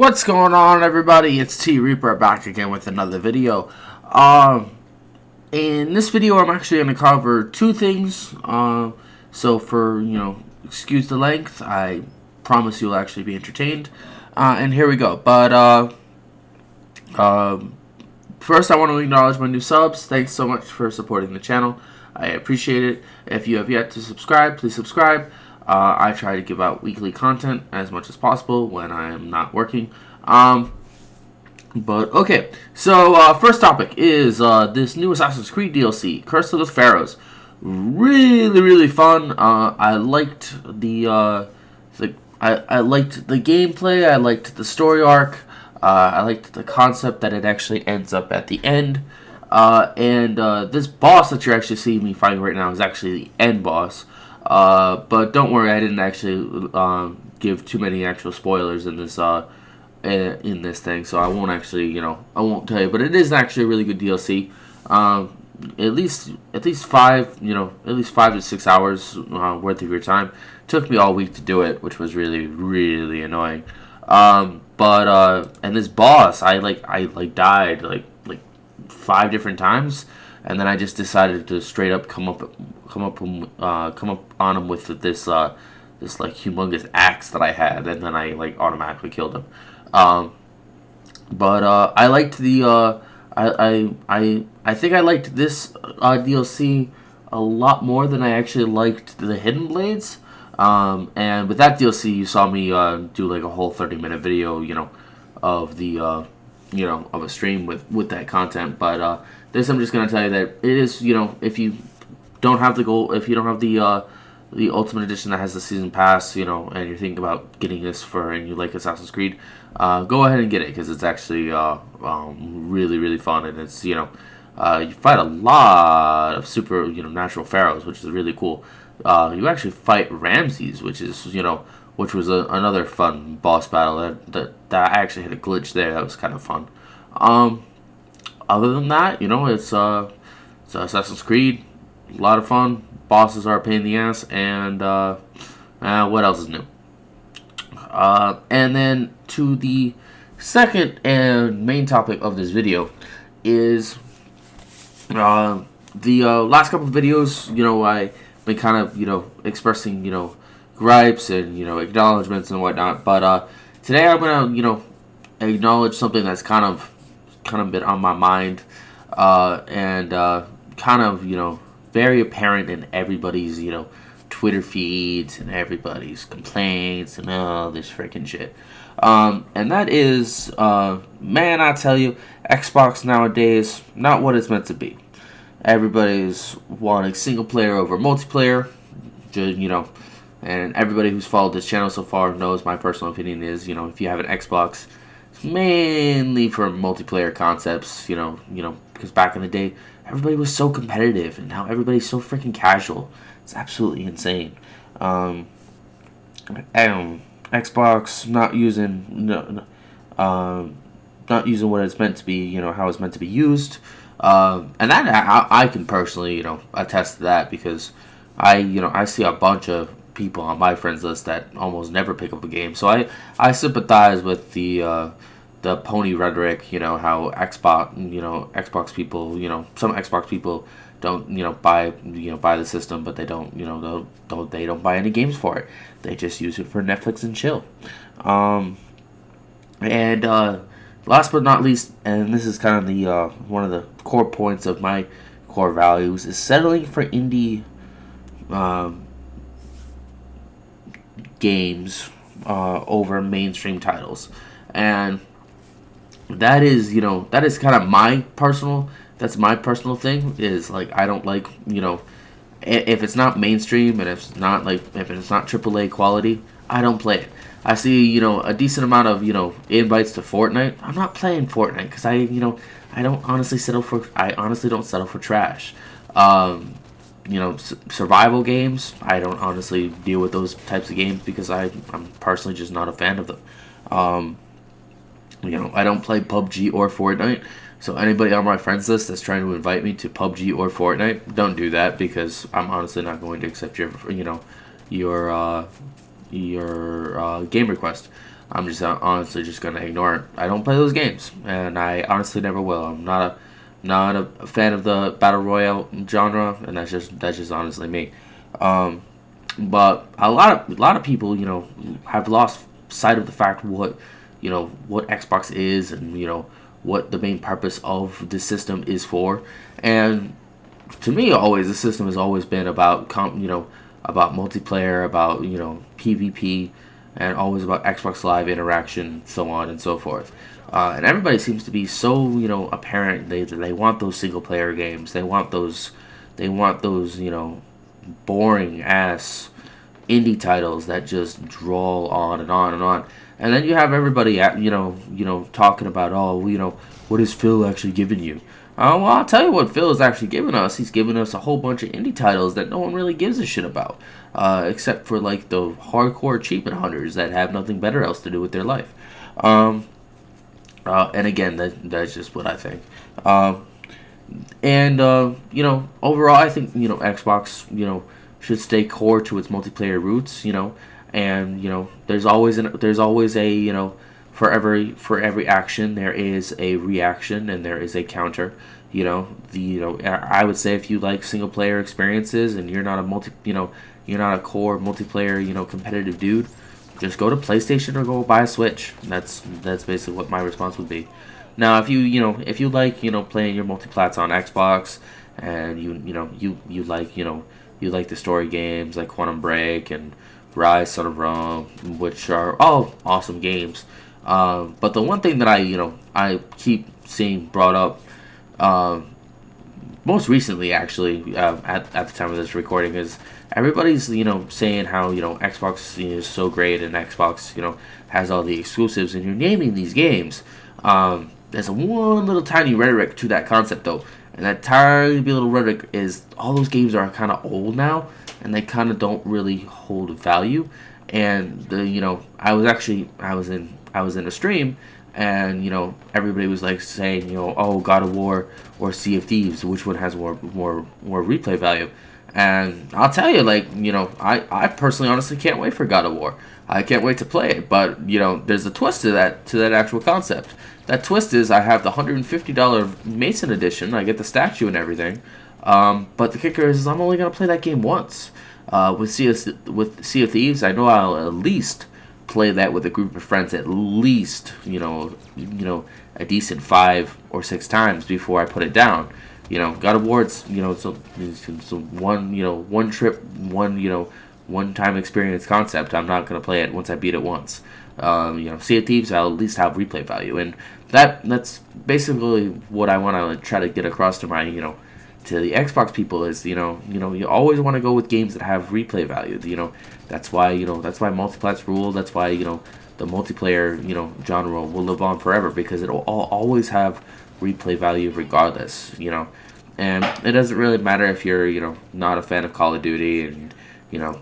What's going on, everybody? It's T Reaper back again with another video. In this video, I'm actually going to cover two things. So for, excuse the length, I promise you'll actually be entertained. And here we go. But first, I want to acknowledge my new subs. Thanks so much for supporting the channel. I appreciate it. If you have yet to subscribe, please subscribe. I try to give out weekly content as much as possible when I am not working. But okay, so first topic is this new Assassin's Creed DLC, Curse of the Pharaohs. Really fun. I liked the I liked the gameplay. I liked the story arc. I liked the concept that it actually ends up at the end. And this boss that you're actually seeing me fighting right now is actually the end boss. But don't worry, I didn't actually give too many actual spoilers in this thing, so I won't actually, I won't tell you. But it is actually a really good DLC. At least 5 to 6 hours worth of your time. Took me all week to do it, which was really annoying. And this boss, I died like 5 different times. And then I just decided to straight up come up on him with this like humongous axe that I had, and then I automatically killed him. I liked the I think I liked this DLC a lot more than I actually liked the Hidden Blades. And with that DLC, you saw me do like a whole 30-minute video, of the of a stream with that content. But this, I'm just gonna tell you that it is, if you don't have the Ultimate Edition that has the Season Pass, and you're thinking about getting this and you like Assassin's Creed, go ahead and get it, because it's actually really fun, and it's you fight a lot of super natural pharaohs, which is really cool. You actually fight Ramses, which is which was another fun boss battle that I actually had a glitch there that was kind of fun. Other than that, it's Assassin's Creed, a lot of fun. Bosses are a pain in the ass, and what else is new? And then to the second and main topic of this video is the last couple of videos. I've been kind of expressing gripes and acknowledgments and whatnot, but today I'm gonna acknowledge something that's kind of been on my mind, and kind of very apparent in everybody's Twitter feeds and everybody's complaints and all this freaking shit. And that is, man, I tell you, Xbox nowadays, not what it's meant to be. Everybody's wanting single player over multiplayer, and everybody who's followed this channel so far knows my personal opinion is, if you have an Xbox, it's mainly for multiplayer concepts, because back in the day, everybody was so competitive, and now everybody's so freaking casual. It's absolutely insane. Xbox not using what it's meant to be, how it's meant to be used. And that I can personally, attest to that, because I see a bunch of people on my friends list that almost never pick up a game. So I sympathize with the pony rhetoric, how Xbox people, some Xbox people don't, buy the system, but they don't, they don't buy any games for it. They just use it for Netflix and chill. And last but not least, and this is kind of the one of the core points of my core values, is settling for indie games over mainstream titles. And that is kind of my personal thing, is like, I don't like, if it's not mainstream and if it's not AAA quality, I don't play it. I see, a decent amount of, invites to Fortnite. I'm not playing Fortnite because I honestly don't settle for trash. Survival games, I don't honestly deal with those types of games because I'm personally just not a fan of them. I don't play PUBG or Fortnite, so anybody on my friends list that's trying to invite me to PUBG or Fortnite, don't do that, because I'm honestly not going to accept your game request. I'm just honestly just gonna ignore it. I don't play those games, and I honestly never will. I'm not a fan of the battle royale genre, and that's just honestly me. Um, but a lot of people, have lost sight of the fact what Xbox is, and what the main purpose of the system is for. And to me, always the system has always been about about multiplayer, about PvP, and always about Xbox Live interaction, so on and so forth. And everybody seems to be so apparent. They want those single player games. They want those boring ass indie titles that just drawl on and on and on. And then you have everybody talking about, oh, what is Phil actually giving you? Well, I'll tell you what Phil is actually giving us. He's giving us a whole bunch of indie titles that no one really gives a shit about, except for like the hardcore achievement hunters that have nothing better else to do with their life. Um, and again, that's just what I think. And overall, I think Xbox should stay core to its multiplayer roots. And there's always a for every action there is a reaction and there is a counter. I would say if you like single player experiences and you're not a core multiplayer competitive dude, just go to PlayStation or go buy a Switch. That's basically what my response would be. Now, if you like playing your multiplats on Xbox, and you like the story games like Quantum Break and Rise, Son of Rome, which are all awesome games. But the one thing that I keep seeing brought up, most recently actually, at the time of this recording, is everybody's saying how Xbox is so great, and Xbox has all the exclusives, and you're naming these games. There's one little tiny rhetoric to that concept though, and that tiny little rhetoric is all those games are kind of old now, and they kind of don't really hold value. And I was in a stream, and everybody was like saying oh, God of War or Sea of Thieves, which one has more replay value. And I'll tell you, like, I personally honestly can't wait for God of War. I can't wait to play it. But there's a twist to that actual concept. That twist is I have the $150 Mason edition. I get the statue and everything. But the kicker is I'm only gonna play that game once. With Sea of Thieves, I know I'll at least play that with a group of friends at least a decent 5 or 6 times before I put it down. God of War, it's a one trip, one time experience concept. I'm not gonna play it once I beat it once. Sea of Thieves, I'll at least have replay value, and that's basically what I want to try to get across to my to the Xbox people is you always want to go with games that have replay value. That's why multiplats rule. That's why the multiplayer genre will live on forever, because it'll always have replay value regardless. And it doesn't really matter if you're not a fan of Call of Duty, and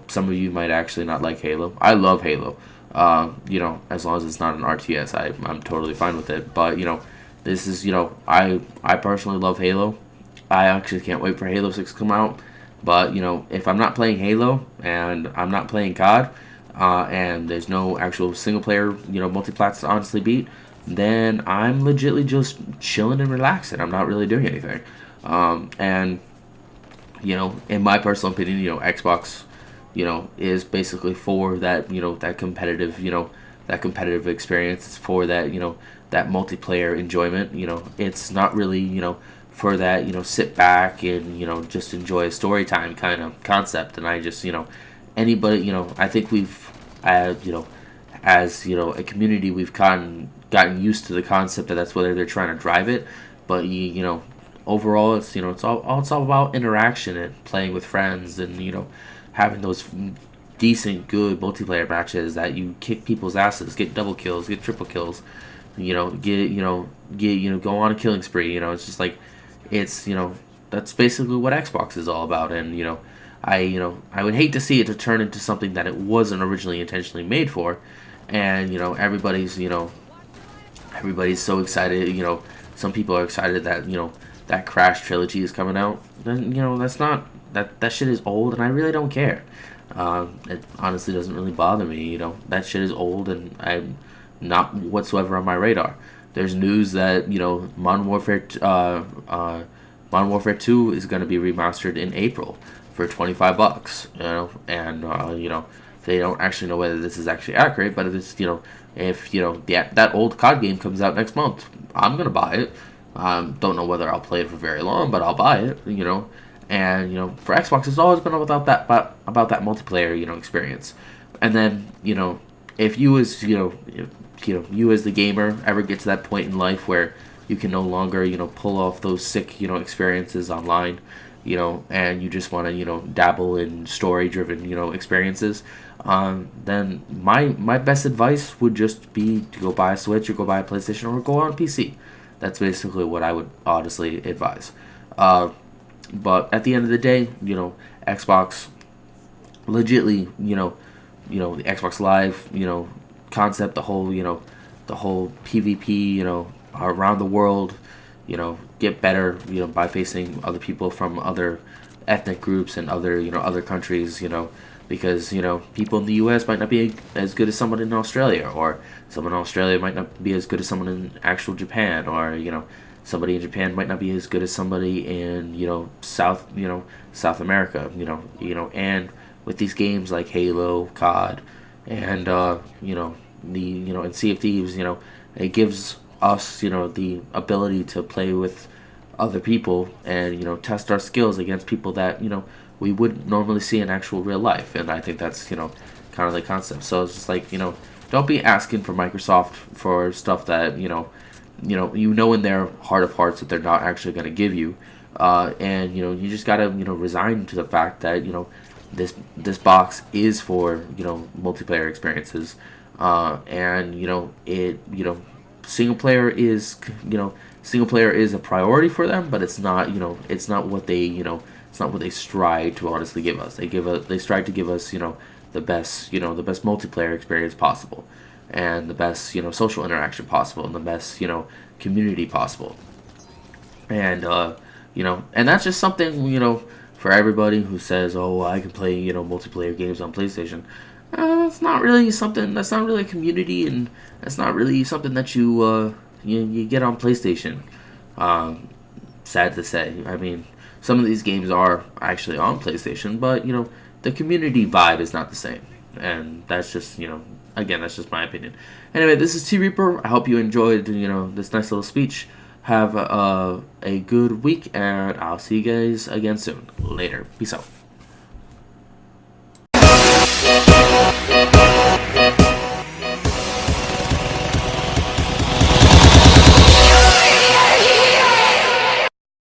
some of you might actually not like Halo. I love Halo. As long as it's not an RTS, I'm totally fine with it. But this is I personally love Halo. I actually can't wait for Halo 6 to come out. But if I'm not playing Halo and I'm not playing COD, and there's no actual single player multiplats to honestly beat, then I'm legitly just chilling and relaxing. I'm not really doing anything. And in my personal opinion, Xbox is basically for that that competitive experience. It's for that multiplayer enjoyment. It's not really for that sit back and just enjoy a story time kind of concept. And I just anybody I think we've as a community, we've gotten used to the concept that that's whether they're trying to drive it. But overall, it's all about interaction and playing with friends, and having those decent, good multiplayer matches that you kick people's asses, get double kills, get triple kills, go on a killing spree. It's just like that's basically what Xbox is all about. And I would hate to see it to turn into something that it wasn't originally intentionally made for. And everybody's so excited. Some people are excited that that Crash trilogy is coming out. Then that's not that shit is old, and I really don't care. It honestly doesn't really bother me. That shit is old, and not whatsoever on my radar. There's news that Modern Warfare 2 is going to be remastered in April for $25. And they don't actually know whether this is actually accurate, but if that old COD game comes out next month, I'm gonna buy it. Don't know whether I'll play it for very long, but I'll buy it. And for Xbox, it's always been about that multiplayer experience. And then if you as you as the gamer ever get to that point in life where you can no longer pull off those sick experiences online, and you just want to dabble in story driven experiences, then my best advice would just be to go buy a Switch or go buy a PlayStation or go on PC. That's basically what I would honestly advise. But at the end of the day, Xbox, legitly, the Xbox Live, concept, the whole PvP, around the world, get better, by facing other people from other ethnic groups and other countries, because people in the U.S. might not be as good as someone in Australia, or someone in Australia might not be as good as someone in actual Japan, or somebody in Japan might not be as good as somebody in South America, and with these games like Halo, COD, and and Sea of Thieves, it gives us the ability to play with other people and test our skills against people that we wouldn't normally see in actual real life. And I think that's kind of the concept. So it's just like don't be asking for Microsoft for stuff that in their heart of hearts that they're not actually going to give you. And you just gotta resign to the fact that this box is for multiplayer experiences, and single player is a priority for them, but it's not what they strive to honestly give us. They strive to give us the best multiplayer experience possible, and the best social interaction possible, and the best community possible. And and that's just something for everybody who says, oh, I can play multiplayer games on PlayStation. It's not really something. That's not really a community, and that's not really something that you get on PlayStation. Sad to say. I mean, some of these games are actually on PlayStation, but the community vibe is not the same, and that's just again, that's just my opinion. Anyway, this is T Reaper. I hope you enjoyed this nice little speech. Have a good week, and I'll see you guys again soon. Later. Peace out.